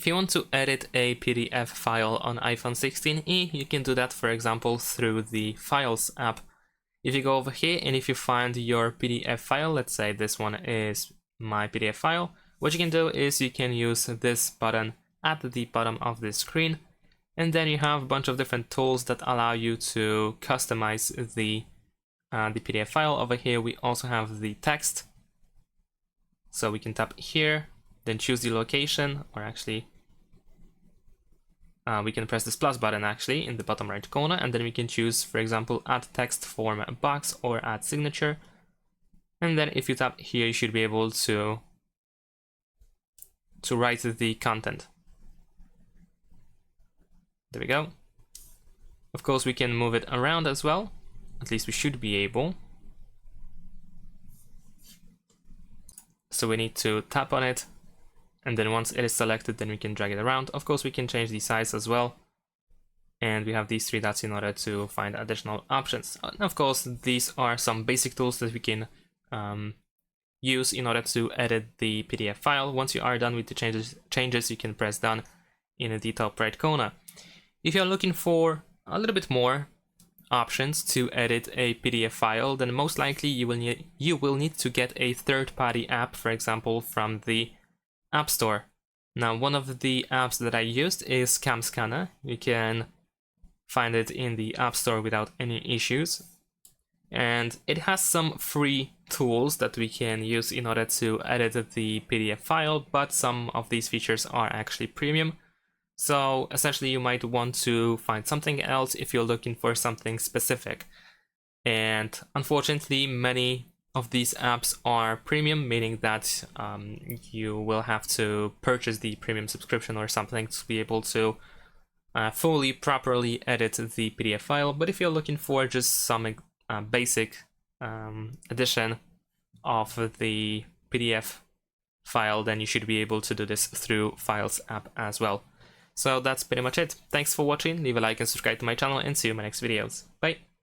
you want to edit a PDF file on iPhone 16e, you can do that, for example, through the Files app. If you go over here and if you find your PDF file, let's say this one is my PDF file, what you can do is you can use this button at the bottom of the screen, and then you have a bunch of different tools that allow you to customize the PDF file. Over here we also have the text, so we can tap here, then choose the location, or actually we can press this plus button actually in the bottom right corner, and then we can choose, for example, add text form box or add signature. And then if you tap here, you should be able to write the content. There we go. Of course, we can move it around as well. At least we should be able. So we need to tap on it, and then once it is selected, then we can drag it around. Of course, we can change the size as well. And we have these three dots in order to find additional options. And of course, these are some basic tools that we can use in order to edit the PDF file. Once you are done with the changes, you can press done in the top right corner. If you're looking for a little bit more options to edit a PDF file, then most likely you will need to get a third-party app, for example, from the App Store. Now, one of the apps that I used is Cam Scanner. You can find it in the App Store without any issues. And it has some free tools that we can use in order to edit the PDF file, but some of these features are actually premium. So essentially you might want to find something else if you're looking for something specific. And unfortunately, many of these apps are premium, meaning that you will have to purchase the premium subscription or something to be able to fully, properly edit the PDF file. But if you're looking for just some basic edition of the PDF file, then you should be able to do this through Files app as well. So that's pretty much it. Thanks for watching, leave a like and subscribe to my channel, and see you in my next videos. Bye!